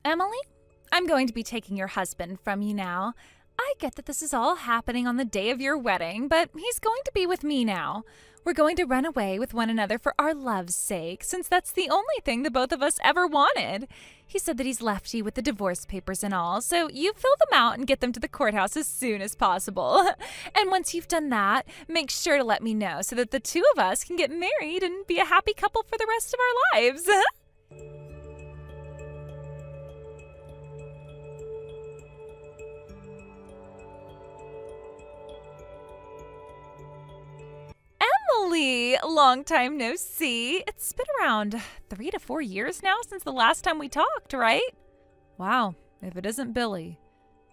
Emily, I'm going to be taking your husband from you now. I get that this is all happening on the day of your wedding, but he's going to be with me now. We're going to run away with one another for our love's sake, since that's the only thing the both of us ever wanted. He said that he's left you with the divorce papers and all, so you fill them out and get them to the courthouse as soon as possible. And once you've done that, make sure to let me know so that the two of us can get married and be a happy couple for the rest of our lives. Emily, long time no see. It's been around 3 to 4 years now since the last time we talked, right? Wow, if it isn't Billy.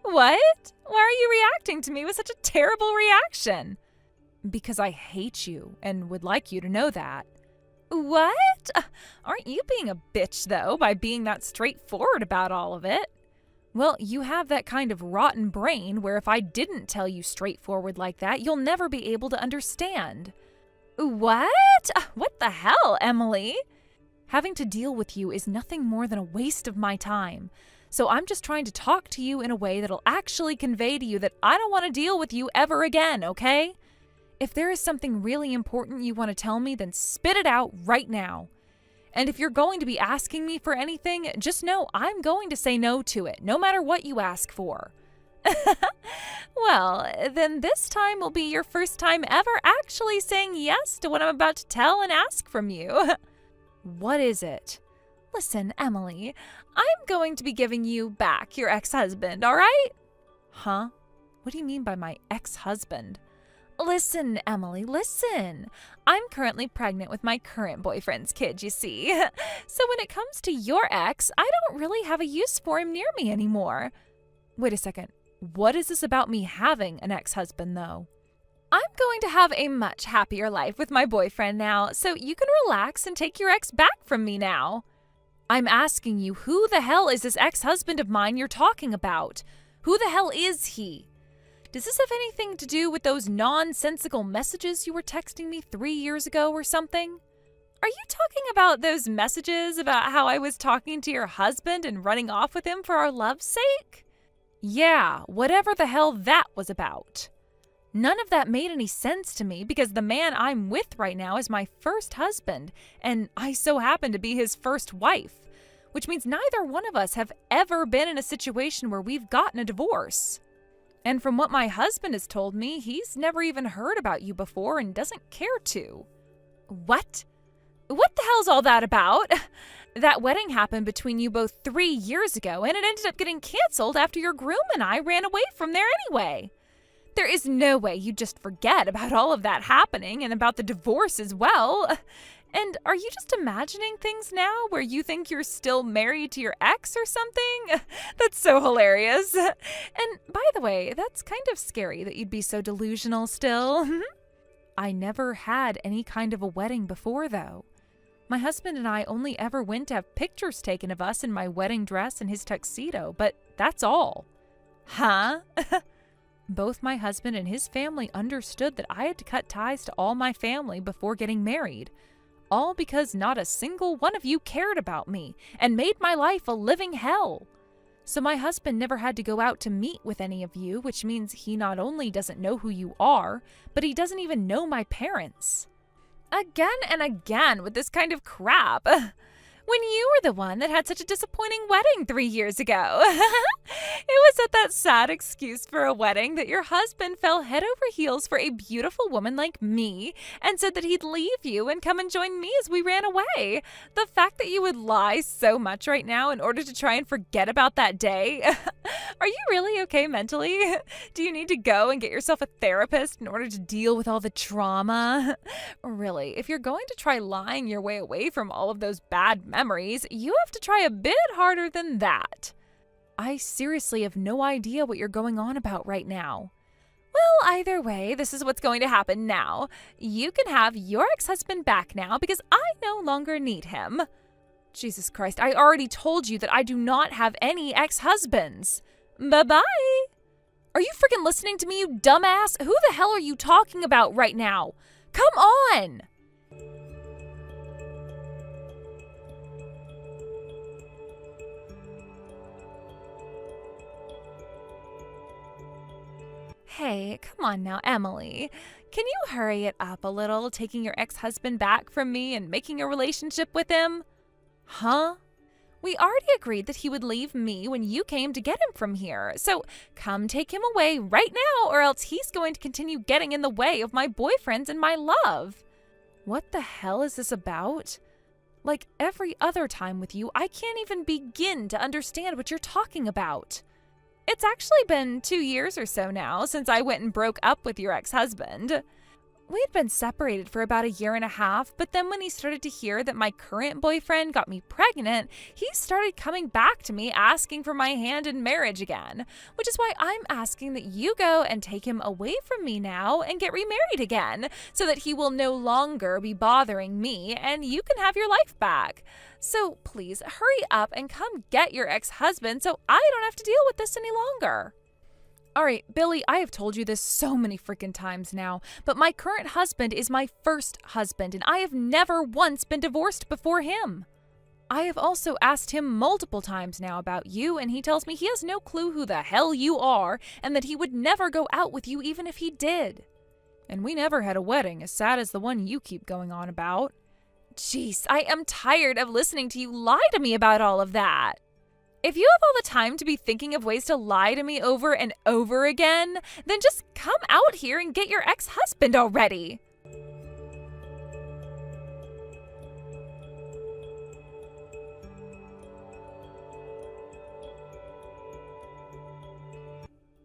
What? Why are you reacting to me with such a terrible reaction? Because I hate you and would like you to know that. What? Aren't you being a bitch, though, by being that straightforward about all of it? Well, you have that kind of rotten brain where if I didn't tell you straightforward like that, you'll never be able to understand. What? What the hell, Emily? Having to deal with you is nothing more than a waste of my time. So I'm just trying to talk to you in a way that'll actually convey to you that I don't want to deal with you ever again, okay? If there is something really important you want to tell me, then spit it out right now. And if you're going to be asking me for anything, just know I'm going to say no to it, no matter what you ask for. Well, then this time will be your first time ever actually saying yes to what I'm about to tell and ask from you. What is it? Listen, Emily, I'm going to be giving you back your ex-husband, all right? Huh? What do you mean by my ex-husband? Listen, Emily, listen. I'm currently pregnant with my current boyfriend's kid, you see. So when it comes to your ex, I don't really have a use for him near me anymore. Wait a second. What is this about me having an ex-husband, though? I'm going to have a much happier life with my boyfriend now, so you can relax and take your ex back from me now. I'm asking you, who the hell is this ex-husband of mine you're talking about? Who the hell is he? Does this have anything to do with those nonsensical messages you were texting me 3 years ago or something? Are you talking about those messages about how I was talking to your husband and running off with him for our love's sake? Yeah, whatever the hell that was about. None of that made any sense to me because the man I'm with right now is my first husband, and I so happen to be his first wife, which means neither one of us have ever been in a situation where we've gotten a divorce. And from what my husband has told me, he's never even heard about you before and doesn't care to. What? What the hell's all that about? That wedding happened between you both 3 years ago, and it ended up getting canceled after your groom and I ran away from there anyway. There is no way you'd just forget about all of that happening and about the divorce as well. And are you just imagining things now where you think you're still married to your ex or something? That's so hilarious. And by the way, that's kind of scary that you'd be so delusional still. I never had any kind of a wedding before, though. My husband and I only ever went to have pictures taken of us in my wedding dress and his tuxedo, but that's all. Huh? Both my husband and his family understood that I had to cut ties to all my family before getting married. All because not a single one of you cared about me and made my life a living hell. So my husband never had to go out to meet with any of you, which means he not only doesn't know who you are, but he doesn't even know my parents. Again and again with this kind of crap. When you were the one that had such a disappointing wedding 3 years ago. It was at that sad excuse for a wedding that your husband fell head over heels for a beautiful woman like me and said that he'd leave you and come and join me as we ran away. The fact that you would lie so much right now in order to try and forget about that day. Are you really okay mentally? Do you need to go and get yourself a therapist in order to deal with all the trauma? Really, if you're going to try lying your way away from all of those bad memories, you have to try a bit harder than that. I seriously have no idea what you're going on about right now. Well, either way, this is what's going to happen now. You can have your ex-husband back now because I no longer need him. Jesus Christ, I already told you that I do not have any ex-husbands. Bye-bye. Are you freaking listening to me, you dumbass? Who the hell are you talking about right now? Come on! Hey, come on now, Emily. Can you hurry it up a little, taking your ex-husband back from me and making a relationship with him? Huh? We already agreed that he would leave me when you came to get him from here. So come take him away right now, or else he's going to continue getting in the way of my boyfriends and my love. What the hell is this about? Like every other time with you, I can't even begin to understand what you're talking about. It's actually been 2 years or so now since I went and broke up with your ex-husband. We'd been separated for about 1.5 years, but then when he started to hear that my current boyfriend got me pregnant, he started coming back to me asking for my hand in marriage again, which is why I'm asking that you go and take him away from me now and get remarried again, so that he will no longer be bothering me and you can have your life back. So please hurry up and come get your ex-husband so I don't have to deal with this any longer. All right, Billy, I have told you this so many freaking times now, but my current husband is my first husband, and I have never once been divorced before him. I have also asked him multiple times now about you, and he tells me he has no clue who the hell you are, and that he would never go out with you even if he did. And we never had a wedding as sad as the one you keep going on about. Jeez, I am tired of listening to you lie to me about all of that. If you have all the time to be thinking of ways to lie to me over and over again, then just come out here and get your ex-husband already.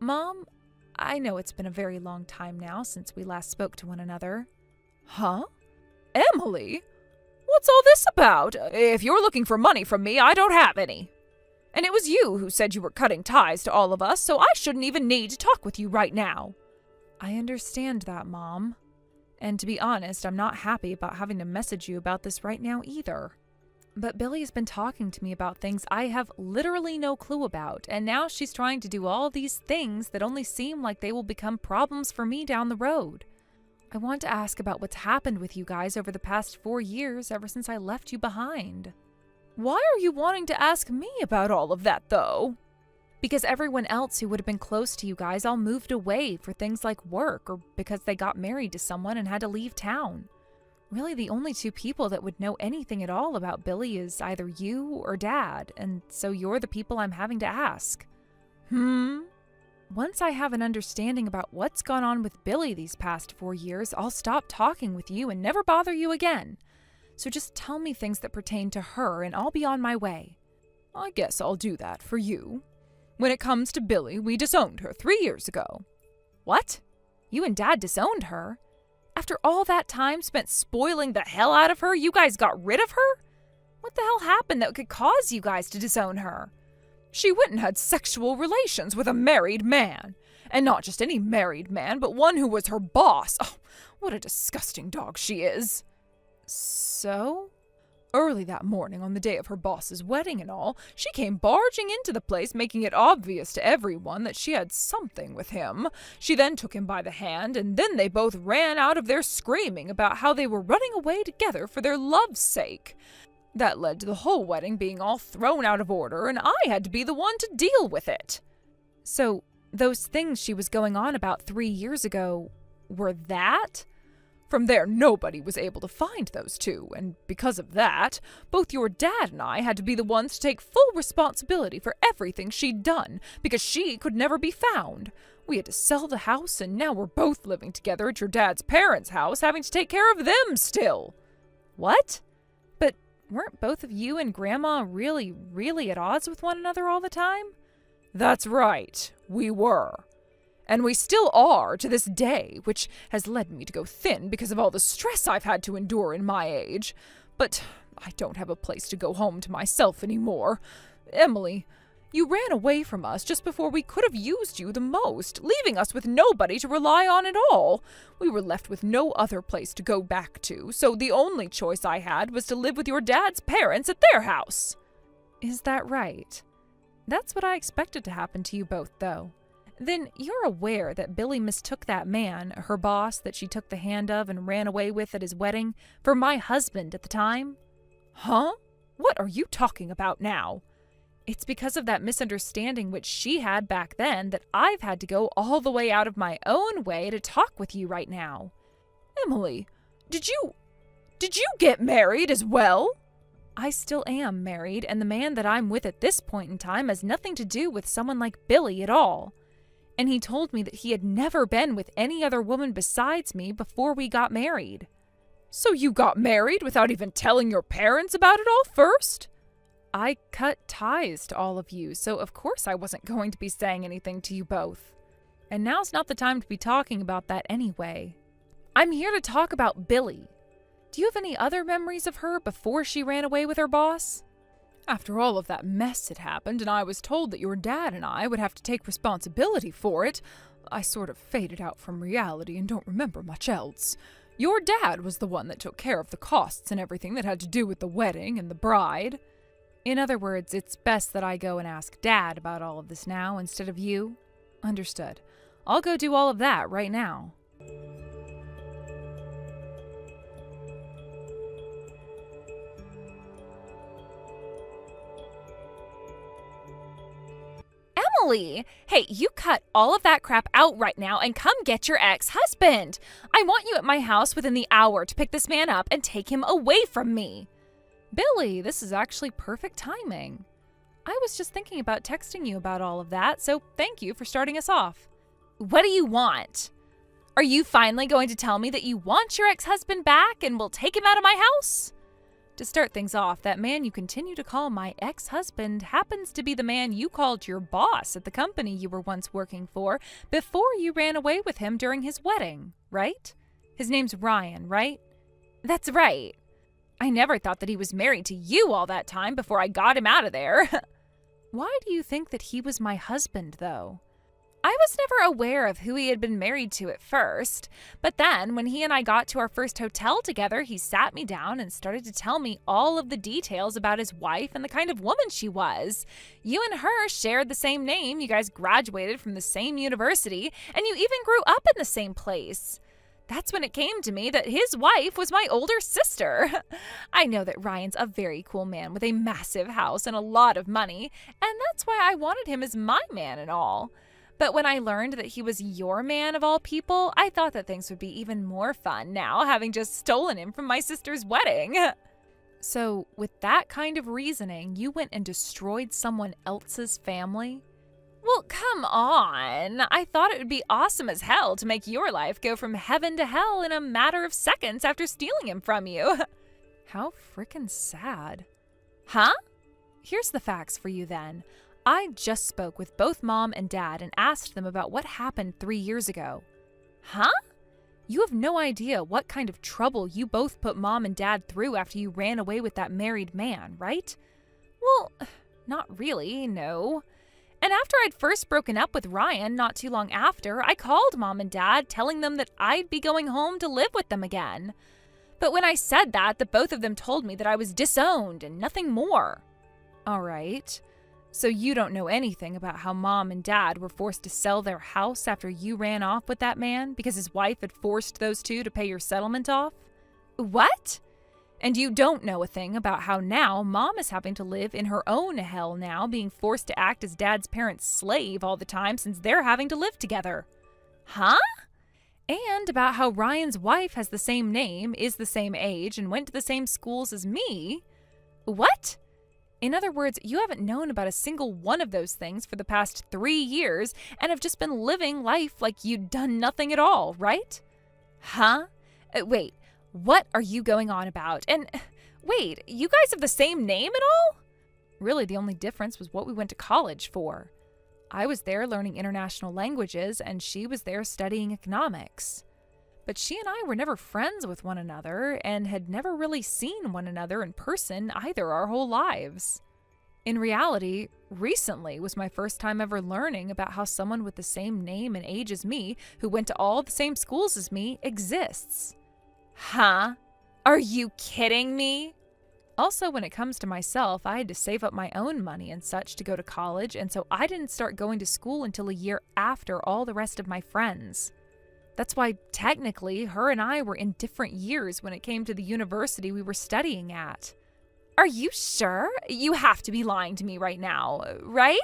Mom, I know it's been a very long time now since we last spoke to one another. Huh? Emily? What's all this about? If you're looking for money from me, I don't have any. And it was you who said you were cutting ties to all of us, so I shouldn't even need to talk with you right now. I understand that, Mom. And to be honest, I'm not happy about having to message you about this right now either. But Billy has been talking to me about things I have literally no clue about, and now she's trying to do all these things that only seem like they will become problems for me down the road. I want to ask about what's happened with you guys over the past 4 years ever since I left you behind. Why are you wanting to ask me about all of that, though? Because everyone else who would have been close to you guys all moved away for things like work or because they got married to someone and had to leave town. Really, the only 2 people that would know anything at all about Billy is either you or Dad, and so you're the people I'm having to ask. Once I have an understanding about what's gone on with Billy these past 4 years, I'll stop talking with you and never bother you again. So just tell me things that pertain to her and I'll be on my way. I guess I'll do that for you. When it comes to Billy, we disowned her 3 years ago. What? You and Dad disowned her? After all that time spent spoiling the hell out of her, you guys got rid of her? What the hell happened that could cause you guys to disown her? She went and had sexual relations with a married man. And not just any married man, but one who was her boss. Oh, what a disgusting dog she is. So? Early that morning, on the day of her boss's wedding and all, she came barging into the place, making it obvious to everyone that she had something with him. She then took him by the hand, and then they both ran out of there screaming about how they were running away together for their love's sake. That led to the whole wedding being all thrown out of order, and I had to be the one to deal with it. So, those things she was going on about 3 years ago, were that? From there, nobody was able to find those 2, and because of that, both your dad and I had to be the ones to take full responsibility for everything she'd done, because she could never be found. We had to sell the house, and now we're both living together at your dad's parents' house, having to take care of them still. What? But weren't both of you and Grandma really, really at odds with one another all the time? That's right, we were. And we still are to this day, which has led me to go thin because of all the stress I've had to endure in my age. But I don't have a place to go home to myself anymore. Emily, you ran away from us just before we could have used you the most, leaving us with nobody to rely on at all. We were left with no other place to go back to, so the only choice I had was to live with your dad's parents at their house. Is that right? That's what I expected to happen to you both, though. Then you're aware that Billy mistook that man, her boss that she took the hand of and ran away with at his wedding, for my husband at the time? Huh? What are you talking about now? It's because of that misunderstanding which she had back then that I've had to go all the way out of my own way to talk with you right now. Emily, did you get married as well? I still am married, and the man that I'm with at this point in time has nothing to do with someone like Billy at all. And he told me that he had never been with any other woman besides me before we got married. So you got married without even telling your parents about it all first? I cut ties to all of you, so of course I wasn't going to be saying anything to you both. And now's not the time to be talking about that anyway. I'm here to talk about Billy. Do you have any other memories of her before she ran away with her boss? After all of that mess had happened and I was told that your dad and I would have to take responsibility for it, I sort of faded out from reality and don't remember much else. Your dad was the one that took care of the costs and everything that had to do with the wedding and the bride. In other words, it's best that I go and ask Dad about all of this now instead of you? Understood. I'll go do all of that right now. Emily! Hey, you cut all of that crap out right now and come get your ex-husband! I want you at my house within the hour to pick this man up and take him away from me. Billy, this is actually perfect timing. I was just thinking about texting you about all of that, so thank you for starting us off. What do you want? Are you finally going to tell me that you want your ex-husband back and will take him out of my house? To start things off, that man you continue to call my ex-husband happens to be the man you called your boss at the company you were once working for before you ran away with him during his wedding, right? His name's Ryan, right? That's right. I never thought that he was married to you all that time before I got him out of there. Why do you think that he was my husband, though? I was never aware of who he had been married to at first, but then when he and I got to our first hotel together, he sat me down and started to tell me all of the details about his wife and the kind of woman she was. You and her shared the same name, you guys graduated from the same university, and you even grew up in the same place. That's when it came to me that his wife was my older sister. I know that Ryan's a very cool man with a massive house and a lot of money, and that's why I wanted him as my man and all. But when I learned that he was your man of all people, I thought that things would be even more fun now, having just stolen him from my sister's wedding. So, with that kind of reasoning, you went and destroyed someone else's family? Well, come on. I thought it would be awesome as hell to make your life go from heaven to hell in a matter of seconds after stealing him from you. How frickin' sad. Huh? Here's the facts for you then. I just spoke with both Mom and Dad and asked them about what happened 3 years ago. Huh? You have no idea what kind of trouble you both put Mom and Dad through after you ran away with that married man, right? Well, not really, no. And after I'd first broken up with Ryan not too long after, I called Mom and Dad telling them that I'd be going home to live with them again. But when I said that, the both of them told me that I was disowned and nothing more. All right. So you don't know anything about how Mom and Dad were forced to sell their house after you ran off with that man because his wife had forced those two to pay your settlement off? What? And you don't know a thing about how now Mom is having to live in her own hell now, being forced to act as Dad's parents' slave all the time since they're having to live together. Huh? And about how Ryan's wife has the same name, is the same age, and went to the same schools as me. What? In other words, you haven't known about a single one of those things for the past 3 years and have just been living life like you'd done nothing at all, right? Huh? Wait, what are you going on about? And wait, you guys have the same name and all? Really, the only difference was what we went to college for. I was there learning international languages, and she was there studying economics. But she and I were never friends with one another and had never really seen one another in person either our whole lives. In reality, recently was my first time ever learning about how someone with the same name and age as me, who went to all the same schools as me, exists. Huh? Are you kidding me? Also, when it comes to myself, I had to save up my own money and such to go to college, and so I didn't start going to school until a year after all the rest of my friends. That's why, technically, her and I were in different years when it came to the university we were studying at. Are you sure? You have to be lying to me right now, right?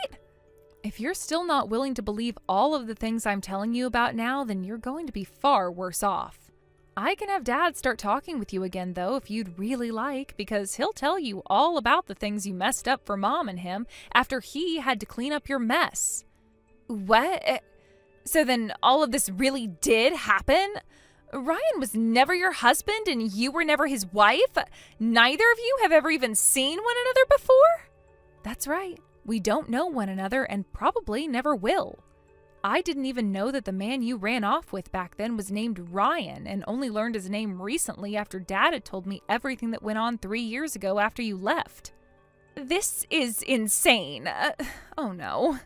If you're still not willing to believe all of the things I'm telling you about now, then you're going to be far worse off. I can have Dad start talking with you again, though, if you'd really like, because he'll tell you all about the things you messed up for Mom and him after he had to clean up your mess. What? So then all of this really did happen? Ryan was never your husband and you were never his wife? Neither of you have ever even seen one another before? That's right. We don't know one another and probably never will. I didn't even know that the man you ran off with back then was named Ryan and only learned his name recently after Dad had told me everything that went on 3 years ago after you left. This is insane. Oh no.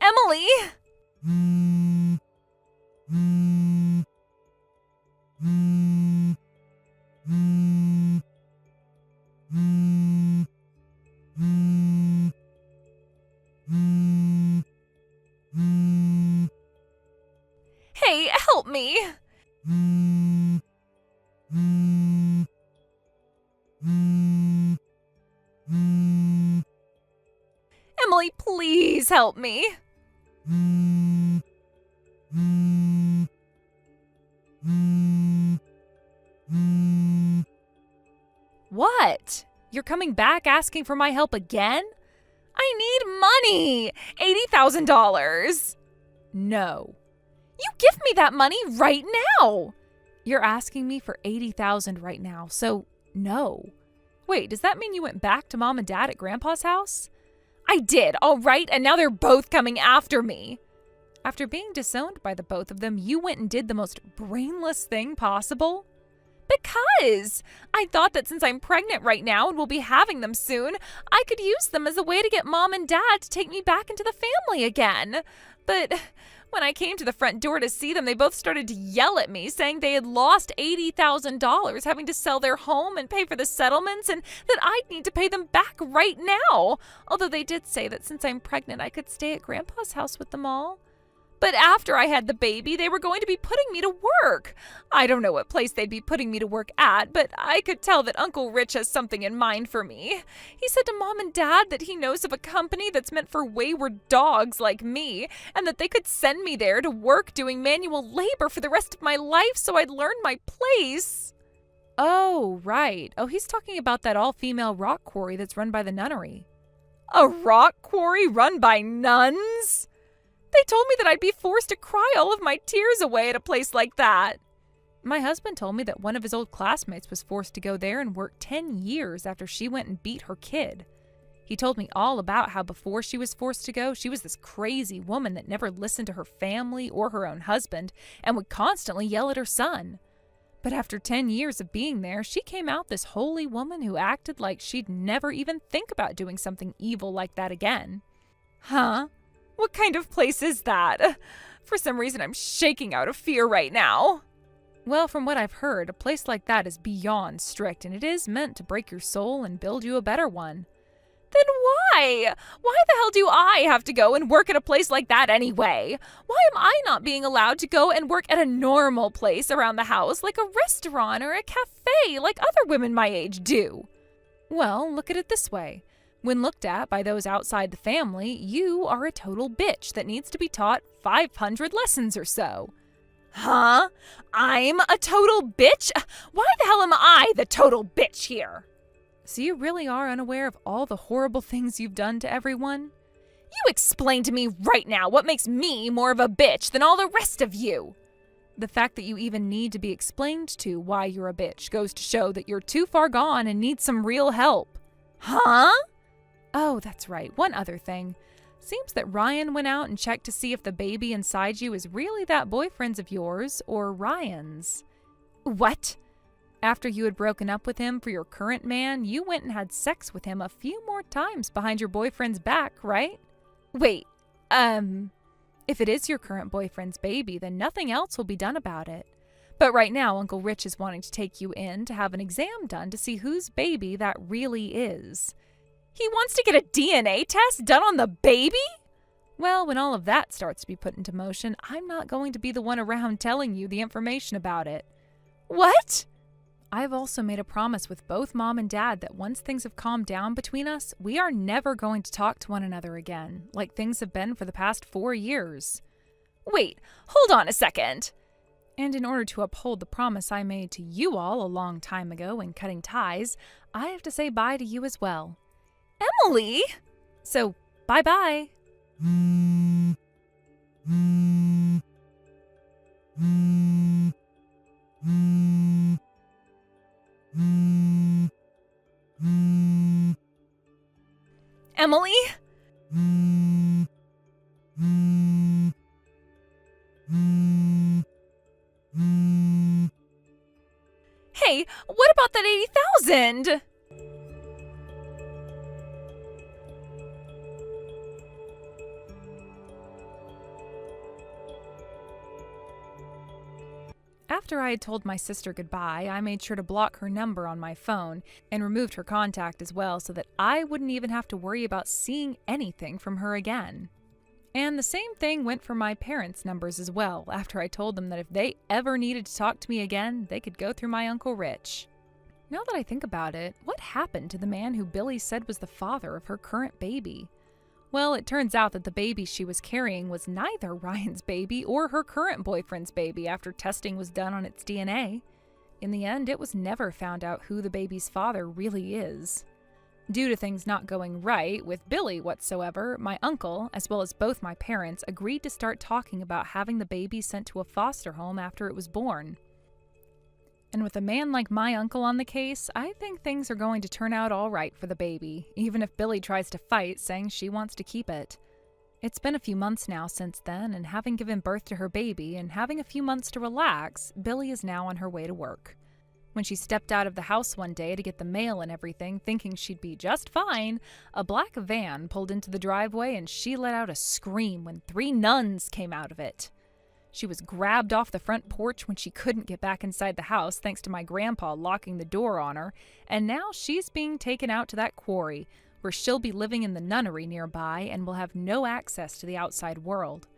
Emily! Hey, help me! Emily, please help me. What? You're coming back asking for my help again? I need money! $80,000! No. You give me that money right now! You're asking me for $80,000 right now, so no. Wait, does that mean you went back to Mom and Dad at Grandpa's house? I did, all right, and now they're both coming after me. After being disowned by the both of them, you went and did the most brainless thing possible? Because I thought that since I'm pregnant right now and will be having them soon, I could use them as a way to get Mom and Dad to take me back into the family again. But when I came to the front door to see them, they both started to yell at me, saying they had lost $80,000 having to sell their home and pay for the settlements, and that I'd need to pay them back right now. Although they did say that since I'm pregnant, I could stay at Grandpa's house with them all. But after I had the baby, they were going to be putting me to work. I don't know what place they'd be putting me to work at, but I could tell that Uncle Rich has something in mind for me. He said to Mom and Dad that he knows of a company that's meant for wayward dogs like me, and that they could send me there to work doing manual labor for the rest of my life so I'd learn my place. Oh, right. Oh, he's talking about that all-female rock quarry that's run by the nunnery. A rock quarry run by nuns? They told me that I'd be forced to cry all of my tears away at a place like that. My husband told me that one of his old classmates was forced to go there and work 10 years after she went and beat her kid. He told me all about how before she was forced to go, she was this crazy woman that never listened to her family or her own husband and would constantly yell at her son. But after 10 years of being there, she came out this holy woman who acted like she'd never even think about doing something evil like that again. Huh? What kind of place is that? For some reason, I'm shaking out of fear right now. Well, from what I've heard, a place like that is beyond strict, and it is meant to break your soul and build you a better one. Then why? Why the hell do I have to go and work at a place like that anyway? Why am I not being allowed to go and work at a normal place around the house, like a restaurant or a cafe, like other women my age do? Well, look at it this way. When looked at by those outside the family, you are a total bitch that needs to be taught 500 lessons or so. Huh? I'm a total bitch? Why the hell am I the total bitch here? So you really are unaware of all the horrible things you've done to everyone? You explain to me right now what makes me more of a bitch than all the rest of you. The fact that you even need to be explained to why you're a bitch goes to show that you're too far gone and need some real help. Huh? Oh, that's right. One other thing. Seems that Ryan went out and checked to see if the baby inside you is really that boyfriend's of yours or Ryan's. What? After you had broken up with him for your current man, you went and had sex with him a few more times behind your boyfriend's back, right? Wait, If it is your current boyfriend's baby, then nothing else will be done about it. But right now, Uncle Rich is wanting to take you in to have an exam done to see whose baby that really is. He wants to get a DNA test done on the baby? Well, when all of that starts to be put into motion, I'm not going to be the one around telling you the information about it. What? I've also made a promise with both Mom and Dad that once things have calmed down between us, we are never going to talk to one another again, like things have been for the past 4 years. Wait, hold on a second. And in order to uphold the promise I made to you all a long time ago in cutting ties, I have to say bye to you as well. Emily! So, bye-bye. Emily? Hey, what about that 80,000? After I had told my sister goodbye, I made sure to block her number on my phone and removed her contact as well so that I wouldn't even have to worry about seeing anything from her again. And the same thing went for my parents' numbers as well, after I told them that if they ever needed to talk to me again, they could go through my Uncle Rich. Now that I think about it, what happened to the man who Billy said was the father of her current baby? Well, it turns out that the baby she was carrying was neither Ryan's baby or her current boyfriend's baby after testing was done on its DNA. In the end, it was never found out who the baby's father really is. Due to things not going right with Billy whatsoever, my uncle, as well as both my parents, agreed to start talking about having the baby sent to a foster home after it was born. And with a man like my uncle on the case, I think things are going to turn out all right for the baby, even if Billy tries to fight, saying she wants to keep it. It's been a few months now since then, and having given birth to her baby and having a few months to relax, Billy is now on her way to work. When she stepped out of the house one day to get the mail and everything, thinking she'd be just fine, a black van pulled into the driveway and she let out a scream when 3 nuns came out of it. She was grabbed off the front porch when she couldn't get back inside the house thanks to my grandpa locking the door on her, and now she's being taken out to that quarry, where she'll be living in the nunnery nearby and will have no access to the outside world.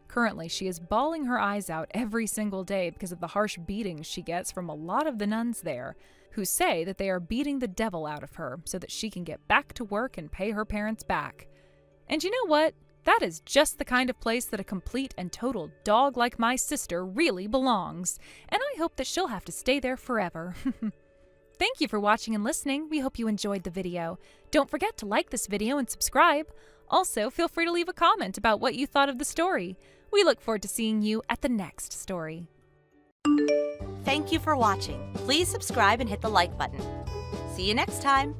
Currently, she is bawling her eyes out every single day because of the harsh beatings she gets from a lot of the nuns there, who say that they are beating the devil out of her so that she can get back to work and pay her parents back. And you know what? That is just the kind of place that a complete and total dog like my sister really belongs, and I hope that she'll have to stay there forever. Thank you for watching and listening. We hope you enjoyed the video. Don't forget to like this video and subscribe. Also, feel free to leave a comment about what you thought of the story. We look forward to seeing you at the next story. Thank you for watching. Please subscribe and hit the like button. See you next time.